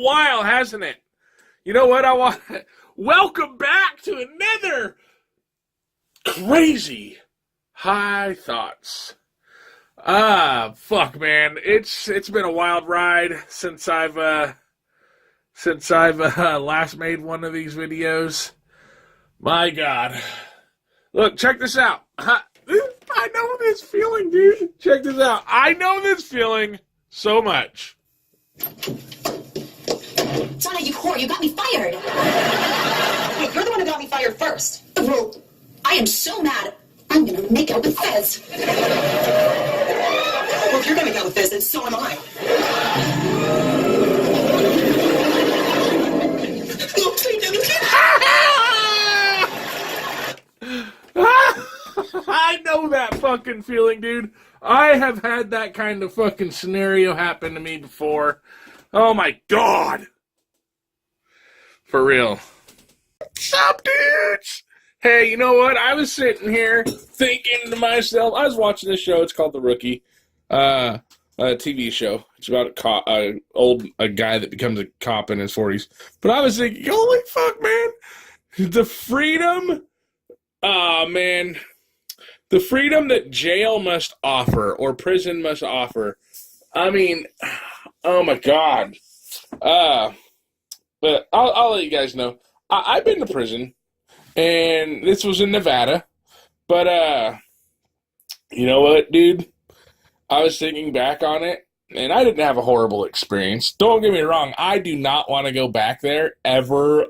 while, hasn't it? You know what I want? Welcome back to another crazy high thoughts. Fuck, man, it's been a wild ride since I've last made one of these videos. My God, look, check this out. I know this feeling, dude. Check this out. I know this feeling so much. Donna, you whore, you got me fired. Look, you're the one who got me fired first. Well, I am so mad. I'm gonna make out with Fez. Well, if you're gonna make out with Fez, then so am I. I know that fucking feeling, dude. I have had that kind of fucking scenario happen to me before. Oh my God. For real. What's up, dudes? Hey, you know what? I was sitting here thinking to myself, I was watching this show. It's called The Rookie. A TV show. It's about a guy that becomes a cop in his 40s. But I was thinking, holy fuck, man. The freedom, man. The freedom that jail must offer or prison must offer. I mean, oh my God. But I'll let you guys know. I've been to prison, and this was in Nevada. But, you know what, dude? I was thinking back on it, and I didn't have a horrible experience. Don't get me wrong. I do not want to go back there ever.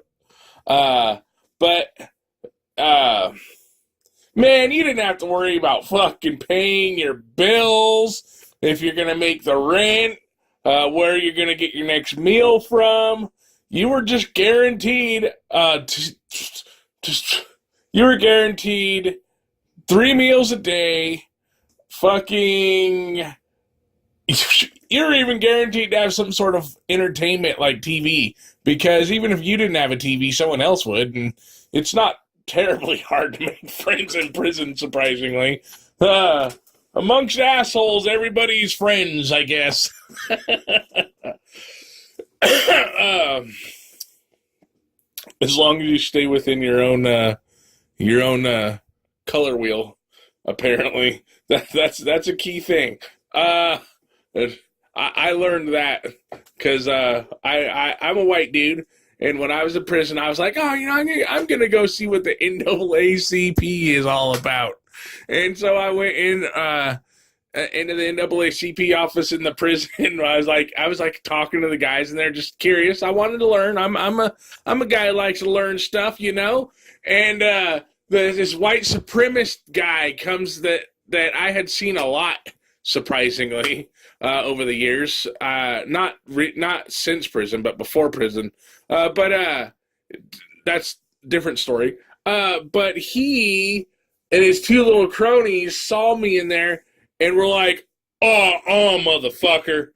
Man, you didn't have to worry about fucking paying your bills, if you're going to make the rent, where you're going to get your next meal from. You were just guaranteed, you were guaranteed 3 meals a day, fucking, you're even guaranteed to have some sort of entertainment like TV, because even if you didn't have a TV, someone else would, and it's not terribly hard to make friends in prison, surprisingly. Amongst assholes, everybody's friends, I guess. As long as you stay within your own color wheel, apparently that's a key thing. I learned that because I'm a white dude, and when I was in prison, I was like, oh, you know, I'm gonna go see what the NAACP is all about, and so I went in. Into the NAACP office in the prison. I was like talking to the guys, and they're just curious. I wanted to learn. I'm a guy who likes to learn stuff, you know. And this white supremacist guy comes that I had seen a lot, surprisingly, over the years. Not since prison, but before prison. But that's a different story. But he and his 2 little cronies saw me in there. And we're like, oh, motherfucker,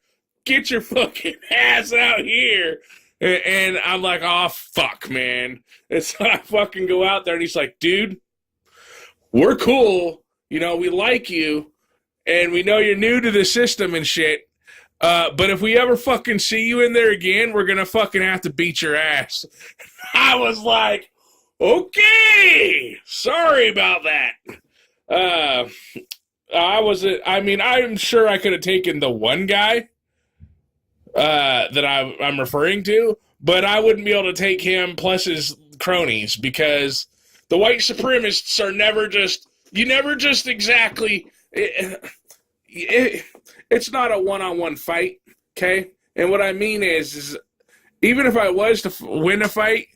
get your fucking ass out here. And I'm like, oh, fuck, man. And so I fucking go out there, and he's like, dude, we're cool. You know, we like you. And we know you're new to the system and shit. But if we ever fucking see you in there again, we're going to fucking have to beat your ass. I was like, okay, sorry about that. I'm sure I could have taken the one guy that I'm referring to, but I wouldn't be able to take him plus his cronies, because the white supremacists are never just exactly, it's not a one-on-one fight, okay? And what I mean is even if I was to win a fight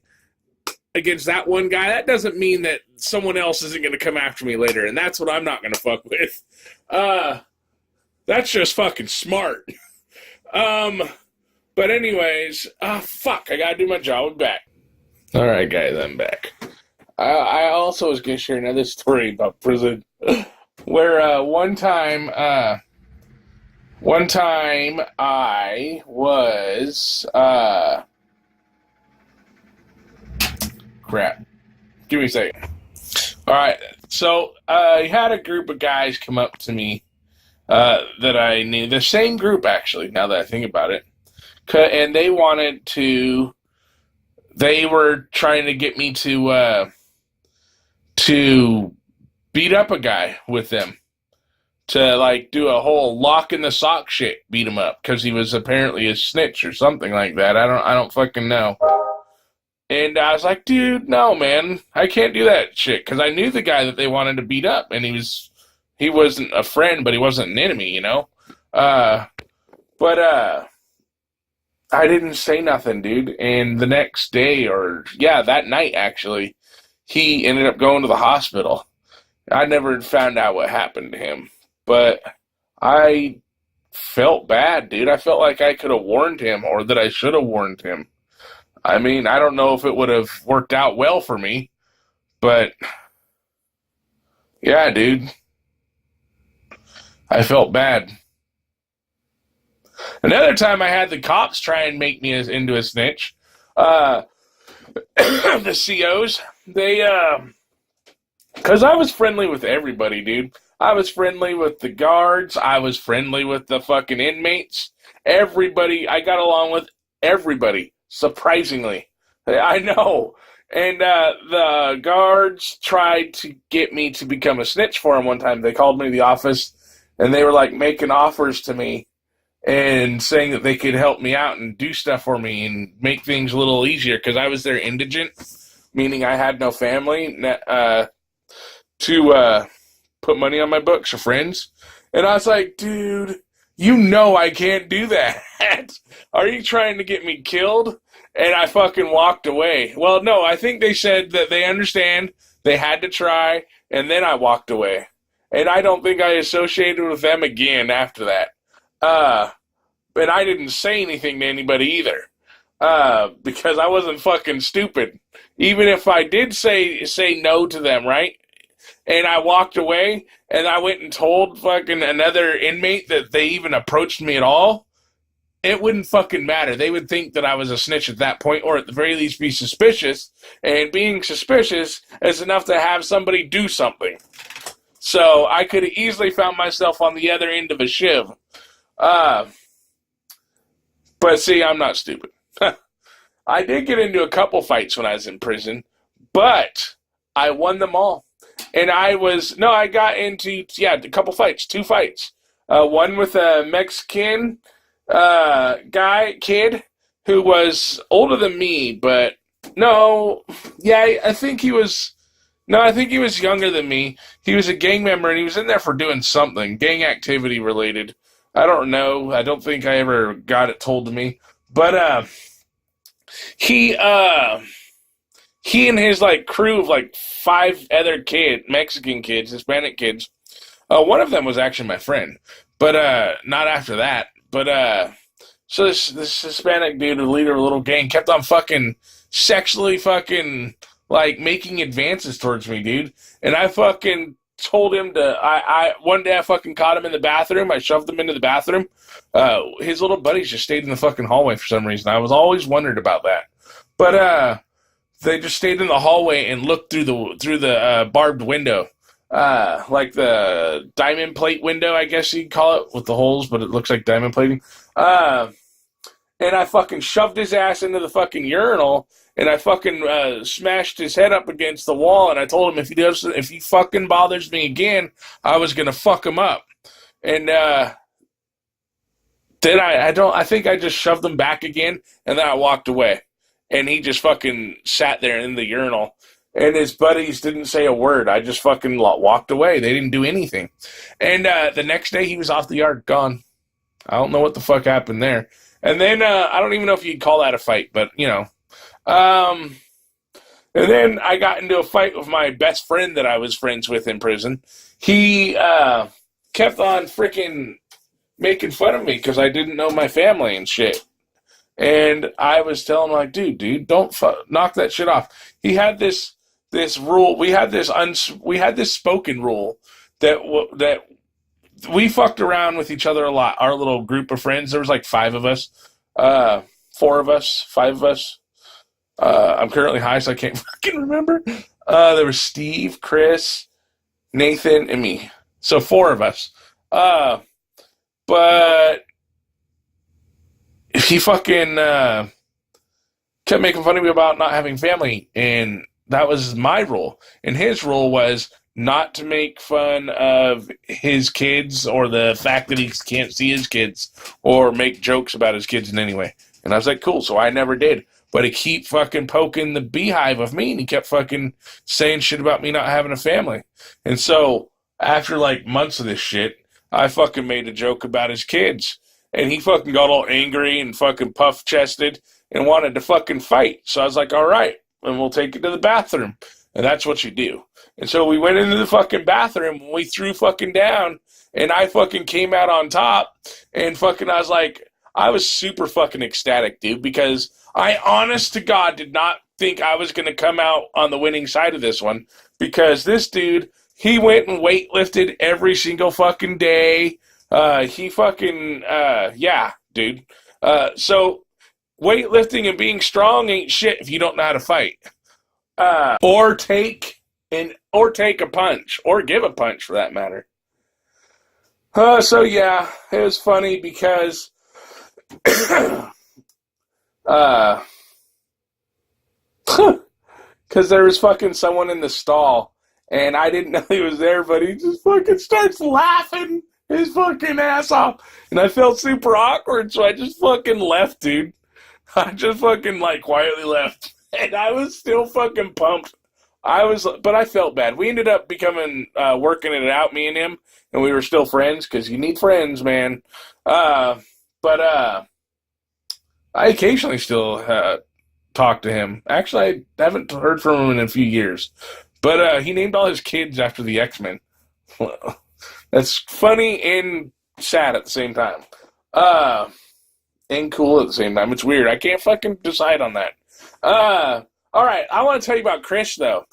against that one guy, that doesn't mean that someone else isn't going to come after me later, and that's what I'm not going to fuck with. That's just fucking smart. But anyways, fuck, I gotta do my job. I'm back. All right, guys, I'm back. I also was going to share another story about prison, where one time I was crap. Give me a second. All right, so I had a group of guys come up to me that I knew. The same group, actually, now that I think about it. And they were trying to get me to beat up a guy with them. To like do a whole lock in the sock shit, beat him up because he was apparently a snitch or something like that. I don't fucking know. And I was like, dude, no, man, I can't do that shit because I knew the guy that they wanted to beat up, and he wasn't a friend, but he wasn't an enemy, you know. But I didn't say nothing, dude. And the next day, that night actually, he ended up going to the hospital. I never found out what happened to him. But I felt bad, dude. I felt like I could have warned him or that I should have warned him. I mean, I don't know if it would have worked out well for me, but yeah, dude. I felt bad. Another time I had the cops try and make me into a snitch. The COs, because I was friendly with everybody, dude. I was friendly with the guards. I was friendly with the fucking inmates. Everybody. I got along with everybody, surprisingly. I know. And the guards tried to get me to become a snitch for them one time. They called me to the office, and they were like making offers to me and saying that they could help me out and do stuff for me and make things a little easier because I was their indigent, meaning I had no family to put money on my books or friends. And I was like, dude, you know I can't do that. Are you trying to get me killed? And I fucking walked away. Well, no, I think they said that they understand, they had to try, and then I walked away. And I don't think I associated with them again after that. But I didn't say anything to anybody either. Because I wasn't fucking stupid. Even if I did say no to them, right? And I walked away, and I went and told fucking another inmate that they even approached me at all, it wouldn't fucking matter. They would think that I was a snitch at that point, or at the very least be suspicious, and being suspicious is enough to have somebody do something. So I could have easily found myself on the other end of a shiv. But see, I'm not stupid. I did get into a couple fights when I was in prison, but I won them all. And I got into, a couple fights, 2 fights. One with a Mexican kid, who was older than me, but I think he was younger than me. He was a gang member, and he was in there for doing something, gang activity related. I don't know. I don't think I ever got it told to me. But he and his crew of 5 other Mexican kids, Hispanic kids. One of them was actually my friend, but not after that. But so this Hispanic dude, the leader of a little gang, kept on fucking sexually making advances towards me, dude. And I fucking told him to. One day I fucking caught him in the bathroom. I shoved him into the bathroom. His little buddies just stayed in the fucking hallway for some reason. I was always wondered about that, but they just stayed in the hallway and looked through the barbed window, like the diamond plate window, I guess you'd call it, with the holes, but it looks like diamond plating. And I fucking shoved his ass into the fucking urinal, and I fucking smashed his head up against the wall, and I told him if he fucking bothers me again, I was gonna fuck him up. And then I think I just shoved him back again, and then I walked away. And he just fucking sat there in the urinal. And his buddies didn't say a word. I just fucking walked away. They didn't do anything. And the next day, he was off the yard, gone. I don't know what the fuck happened there. And then, I don't even know if you'd call that a fight, but, and then I got into a fight with my best friend that I was friends with in prison. He kept on freaking making fun of me because I didn't know my family and shit. And I was telling him, dude, don't knock that shit off. He had this rule. We had this spoken rule that we fucked around with each other a lot. Our little group of friends. There was 5 of us, 4 of us, 5 of us. I'm currently high, so I can't fucking remember. There was Steve, Chris, Nathan, and me. So 4 of us. But he fucking kept making fun of me about not having family, and that was my rule. And his rule was not to make fun of his kids or the fact that he can't see his kids or make jokes about his kids in any way. And I was like, cool. So I never did. But he keep fucking poking the beehive of me, and he kept fucking saying shit about me not having a family. And so after like months of this shit, I fucking made a joke about his kids. And he fucking got all angry and fucking puff chested and wanted to fucking fight. So I was like, all right, and we'll take it to the bathroom. And that's what you do. And so we went into the fucking bathroom and we threw fucking down, and I fucking came out on top, and fucking I was like, I was super fucking ecstatic, dude, because I honest to God did not think I was going to come out on the winning side of this one, because this dude, he went and weightlifted every single fucking day. He fucking, yeah, dude. So weightlifting and being strong ain't shit if you don't know how to fight. Or take a punch, or give a punch for that matter. So yeah, it was funny because, because there was fucking someone in the stall, and I didn't know he was there, but he just fucking starts laughing his fucking ass off, and I felt super awkward, so I just fucking left, dude. I just fucking like quietly left, and I was still fucking pumped. But I felt bad. We ended up becoming working it out, me and him, and we were still friends because you need friends, man. But I occasionally still talk to him. Actually, I haven't heard from him in a few years. But he named all his kids after the X-Men. That's funny and sad at the same time. And cool at the same time. It's weird. I can't fucking decide on that. All right, I want to tell you about Chris, though.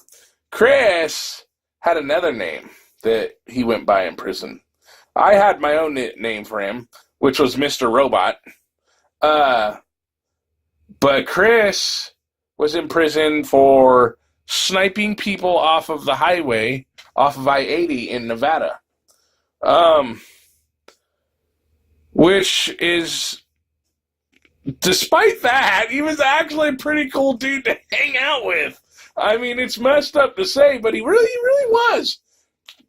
Chris had another name that he went by in prison. I had my own name for him, which was Mr. Robot. But Chris was in prison for sniping people off of the highway, off of I-80 in Nevada. Which is, despite that, he was actually a pretty cool dude to hang out with. I mean, it's messed up to say, but he really was.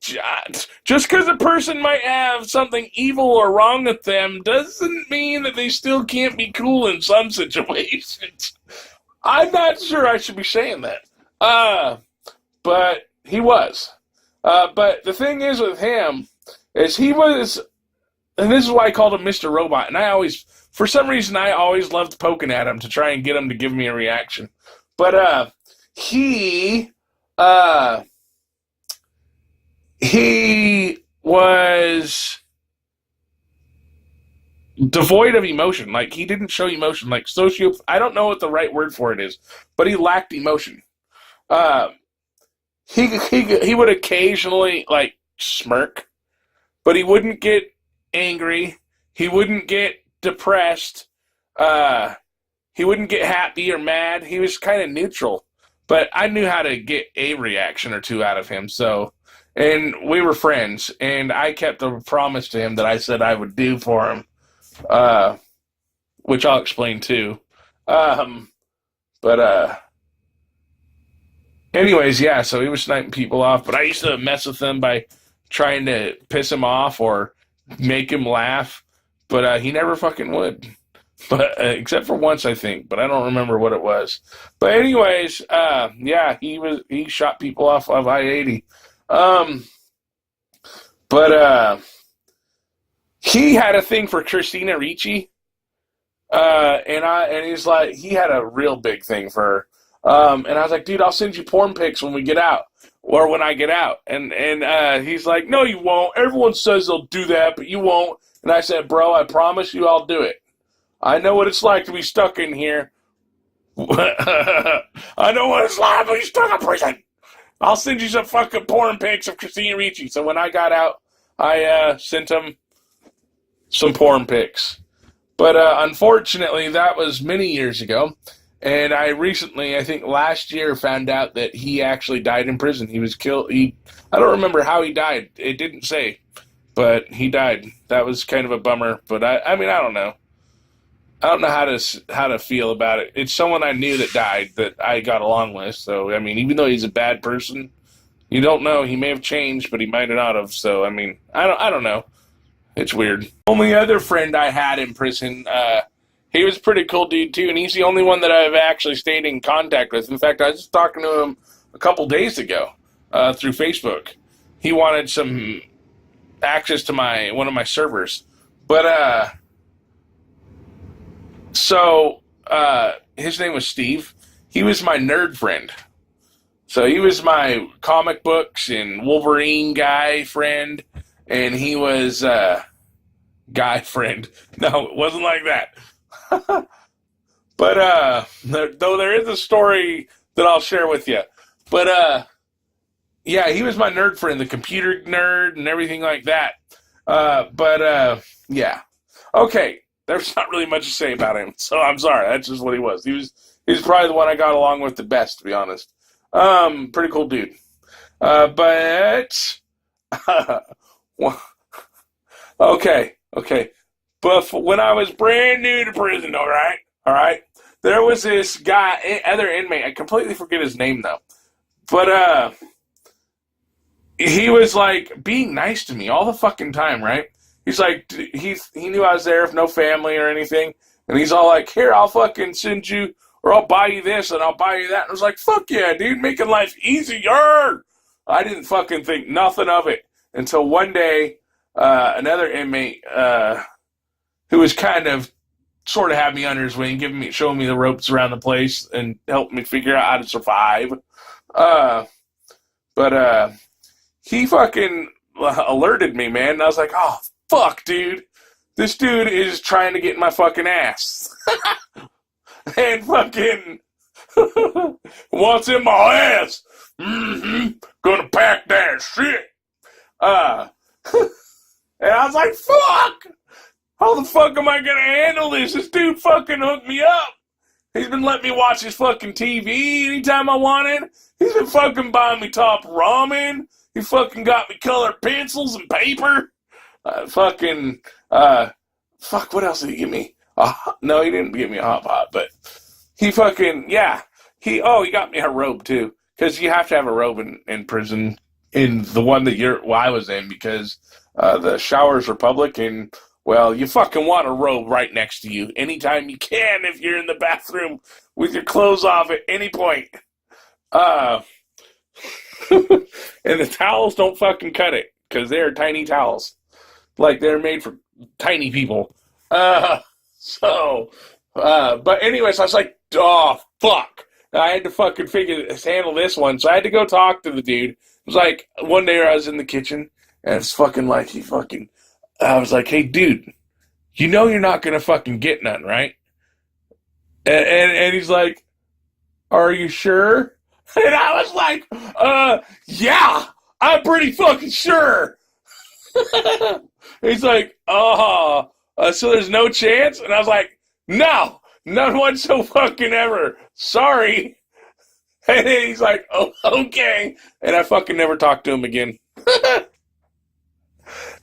Just because a person might have something evil or wrong with them doesn't mean that they still can't be cool in some situations. I'm not sure I should be saying that. But he was. But the thing is with him, is he was, and this is why I called him Mr. Robot, and for some reason, I always loved poking at him to try and get him to give me a reaction. But he was devoid of emotion. Like, he didn't show emotion. Like, I don't know what the right word for it is, but he lacked emotion. He would occasionally, like, smirk, but he wouldn't get angry. He wouldn't get depressed. He wouldn't get happy or mad. He was kind of neutral. But I knew how to get a reaction or two out of him. And we were friends. And I kept a promise to him that I said I would do for him, which I'll explain too. Anyways, yeah. So he was sniping people off, but I used to mess with him by trying to piss him off or make him laugh. But he never fucking would. But except for once, I think, but I don't remember what it was. But anyways, yeah, he shot people off of I-80. But he had a thing for Christina Ricci, and he's like, he had a real big thing for her. And I was like, dude, I'll send you porn pics when we get out, or when I get out. And he's like, no, you won't. Everyone says they'll do that, but you won't. And I said, bro, I promise you I'll do it. I know what it's like to be stuck in here. I know what it's like to be stuck in prison. I'll send you some fucking porn pics of Christina Ricci. So when I got out, I sent him some porn pics. But unfortunately, that was many years ago. And I recently, I think last year, found out that he actually died in prison. He was killed. I don't remember how he died. It didn't say. But he died. That was kind of a bummer. But I mean, I don't know. I don't know how to feel about it. It's someone I knew that died that I got along with. So I mean, even though he's a bad person, you don't know. He may have changed, but he might not have. So I mean, I don't know. It's weird. Only other friend I had in prison, he was a pretty cool dude too, and he's the only one that I've actually stayed in contact with. In fact, I was just talking to him a couple days ago through Facebook. He wanted some access to one of my servers, but his name was Steve. He was my nerd friend. So he was my comic books and Wolverine guy friend, and he was guy friend. No, it wasn't like that. But though there is a story that I'll share with you. But yeah, he was my nerd friend, the computer nerd and everything like that. Yeah. Okay, there's not really much to say about him, so I'm sorry. That's just what he was. He was probably the one I got along with the best, to be honest. Pretty cool dude. But okay. But when I was brand new to prison, all right, there was this guy, other inmate. I completely forget his name though. But he was like being nice to me all the fucking time, right? He's like, he knew I was there with no family or anything, and he's all like, "Here, I'll fucking send you, or I'll buy you this, and I'll buy you that." And I was like, "Fuck yeah, dude, making life easier." I didn't fucking think nothing of it until one day, another inmate who was kind of sort of had me under his wing, showing me the ropes around the place and helping me figure out how to survive. But he fucking alerted me, man, and I was like, "Oh, fuck, dude. This dude is trying to get in my fucking ass." And fucking wants in my ass. Gonna pack that shit. And I was like, fuck! How the fuck am I gonna handle this? This dude fucking hooked me up. He's been letting me watch his fucking TV anytime I wanted. He's been fucking buying me top ramen. He fucking got me colored pencils and paper. Fuck, what else did he give me? No, he didn't give me a hot pot, but he fucking, yeah. He got me a robe too. Because you have to have a robe in prison, in the one that I was in, because the showers are public, and, well, you fucking want a robe right next to you anytime you can if you're in the bathroom with your clothes off at any point. And the towels don't fucking cut it, because they're tiny towels. Like, they're made for tiny people. But anyways, I was like, oh, fuck. I had to fucking handle this one, so I had to go talk to the dude. It was like, one day I was in the kitchen, and it's fucking like, I was like, "Hey, dude, you know you're not gonna fucking get none, right?" And he's like, "Are you sure?" And I was like, yeah, I'm pretty fucking sure." He's like, "Oh, so there's no chance?" And I was like, "No, none whatsoever. Sorry." And he's like, "Oh, okay." And I fucking never talked to him again.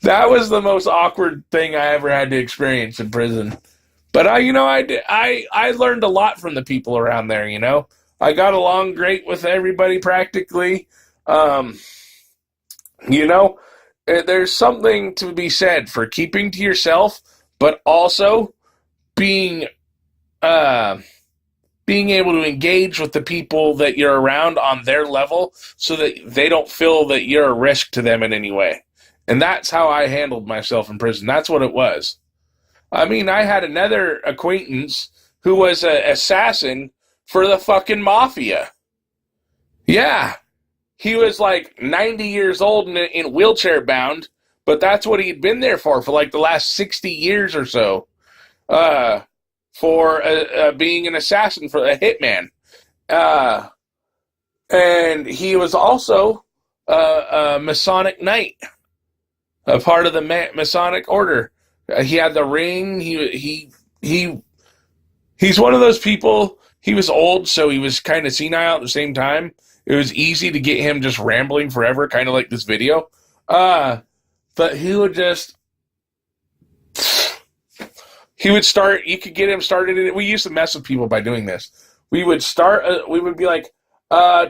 That was the most awkward thing I ever had to experience in prison. But I learned a lot from the people around there, you know. I got along great with everybody practically. You know, there's something to be said for keeping to yourself, but also being able to engage with the people that you're around on their level so that they don't feel that you're a risk to them in any way. And that's how I handled myself in prison. That's what it was. I mean, I had another acquaintance who was an assassin for the fucking mafia. Yeah. He was like 90 years old and wheelchair bound, but that's what he'd been there for like the last 60 years or so. For being an assassin, for a hitman. And he was also a Masonic Knight, a part of the Masonic Order. He had the ring. He's one of those people. He was old, so he was kind of senile at the same time. It was easy to get him just rambling forever, kind of like this video. But he would just... he would start. You could get him started in it. We used to mess with people by doing this. We would start. We would be like,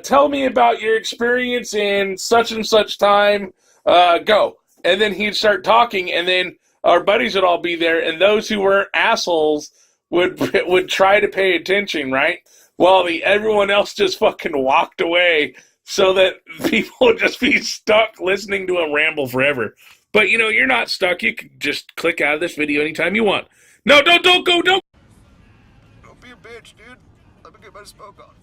"Tell me about your experience in such and such time. Go." And then he'd start talking, and then our buddies would all be there, and those who weren't assholes would try to pay attention, right? While everyone else just fucking walked away, so that people would just be stuck listening to him ramble forever. But you're not stuck. You can just click out of this video anytime you want. No, don't go, don't. Don't be a bitch, dude. Let me get my smoke on.